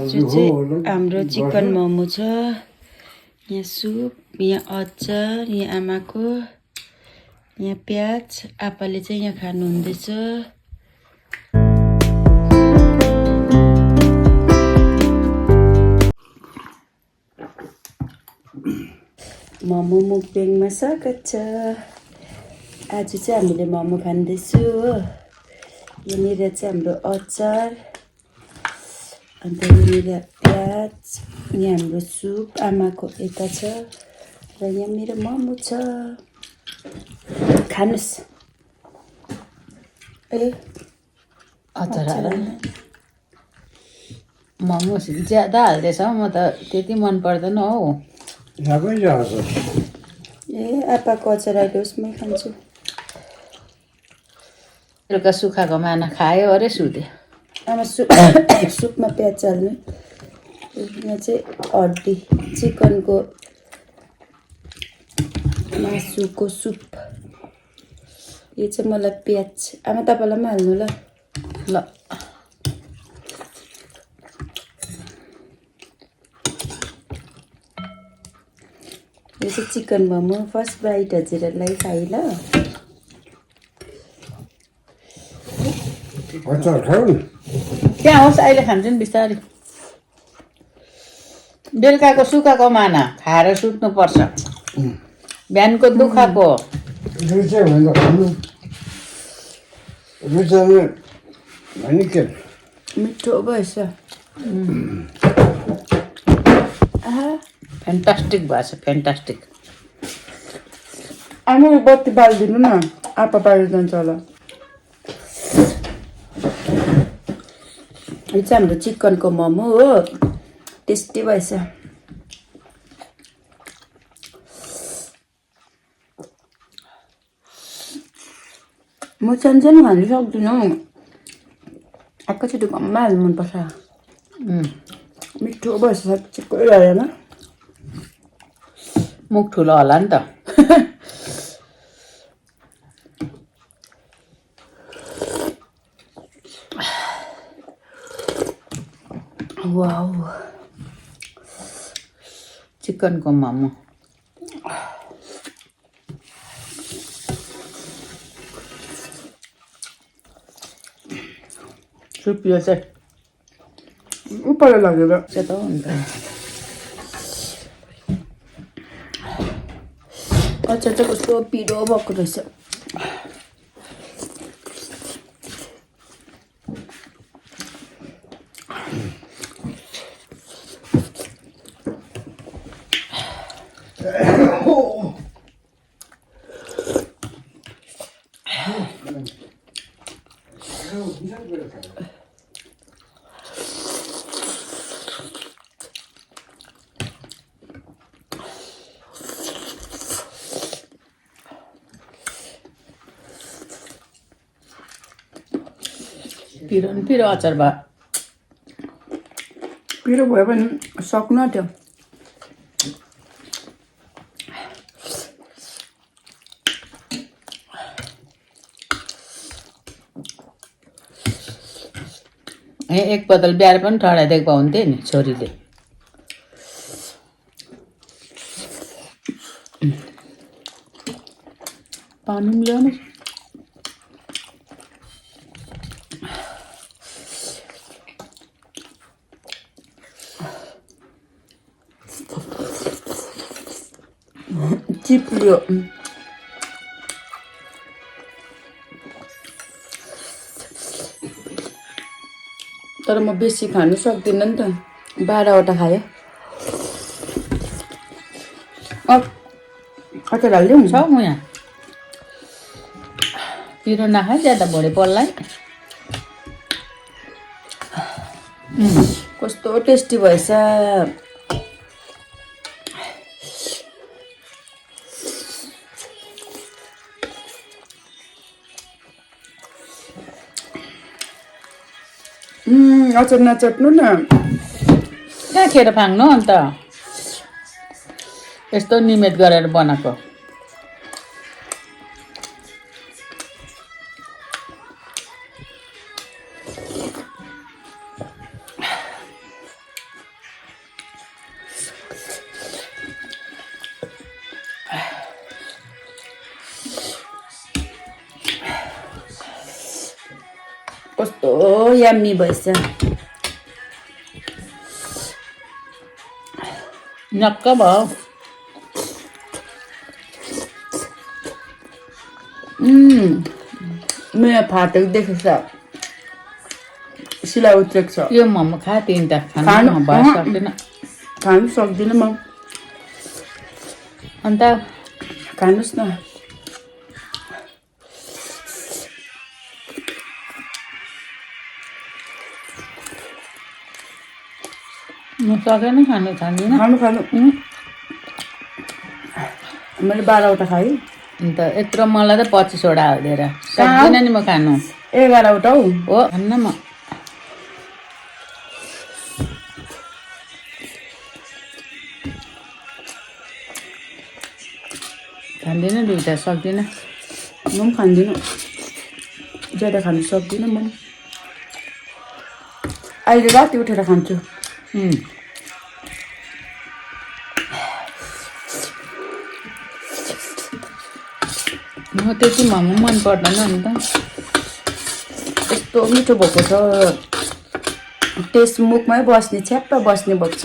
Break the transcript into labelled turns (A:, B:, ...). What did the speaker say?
A: जो चाहिँ हाम्रो चिकन मोमो छ यहाँ सुप यहाँ अचार यहाँ आमाको यहाँ प्याज आपाले चाहिँ यहाँ खानु हुँदैछ मोमो मुकबेङमा स्वागत छ आज चाहिँ हामीले मोमो खाँदैछु हो यहाँनिर चाहिँ हाम्रो अचार अन्त यहाँनिर प्याज यहाँ हाम्रो सुप आमाको यता छ र यहाँ मेरो मोमो छ खानुस् ए
B: अचार मोमो ज्यादा हाल्दैछ म त त्यति मन पर्दैन हौ
A: ए आपाको अचार अहिले उसमै खान्छु
B: बेलुका सुक्खाको माना खायो अरे सुते
A: आमा सुपमा प्याज हाल्ने यहाँ चाहिँ हड्डी चिकनको मासुको सुप यो चाहिँ मलाई प्याज आमा तपाईँलाई पनि हाल्नु ल
B: ल
A: यो चाहिँ चिकन मोमो फर्स्ट बाइट हजुरहरूलाई खाइ ल
B: त्यहाँ होस् अहिले खान्छ नि बिस्तारै बेलुकाको सुक्खाको माना खाएर सुत्नुपर्छ बिहानको दुःखको
A: मिठो भएछ
B: फ्यान्टास्टिक भएछ फ्यान्टास्टिक
A: आमा बत्ती बालिदिनु न आपा बाहिर जान्छ होला यो चाहिँ हाम्रो चिकनको मोमो हो टेस्टी भएछ म सानसानो खानु सक्दिनँ एकैचोटि घममा हाल्नु मनपर्छ मिठो भएछ साँच्चीकै रहेन
B: मुख ठुलो होला नि त
A: वाउ
B: चिकनको मोमो सुप यो चाहिँ
A: उपाय लागेर
B: सेतो हुन्छ
A: अचार चाहिँ कस्तो पिरो भएको रहेछ
B: पिरो अचार भयो
A: पिरो भयो भने सक्नु आँट्यो
B: एक बोतल बिहार पनि ठडाइदिएको भए हुन्थ्यो नि छोरीले पानी पनि ल्याउनु
A: चिप्लियो तर म बेसी खानु सक्दिनँ नि त 12वटा खायो अचार हालिदिउँ
B: छ म यहाँ पिरो नखाए ज्यादा भोलि पल्लाई
A: कस्तो टेस्टी भएछ अचार नचट्नु न
B: कहाँ खेर फाङ्नु अन्त यस्तो निमित गरेर बनाएको
A: कस्तो यम्मी भएछ।
B: नक्क भयो।
A: मेरो फाटेको देखेछ, सिलाइ उत्रेको छ।
B: यो मोमो खा तिनवटा खानु भयो सक्दैन।
A: खानु सक्दिनँ म।
B: अन्त
A: खानुहोस् न।
B: म सकेन खानु खाँदिनँ।
A: खानु मैले 12वटा खाएँ।
B: अन्त यत्रो मलाई त 25वटा हालिदिएर सक्दिनँ नि म खानु।
A: 11वटा हौ।
B: हो खान्न म। खाँदिनँ दुइटा सक्दिनँ।
A: म पनि खाँदिनँ, ज्यादा खानु सक्दिनँ म। अहिले राति उठेर खान्छु।
B: म त्यति मोमो मन पर्दैन नि त।
A: यस्तो मिठो भएको छ, टेस्ट मुखमै बस्ने, छ्याप्प बस्ने भएको छ।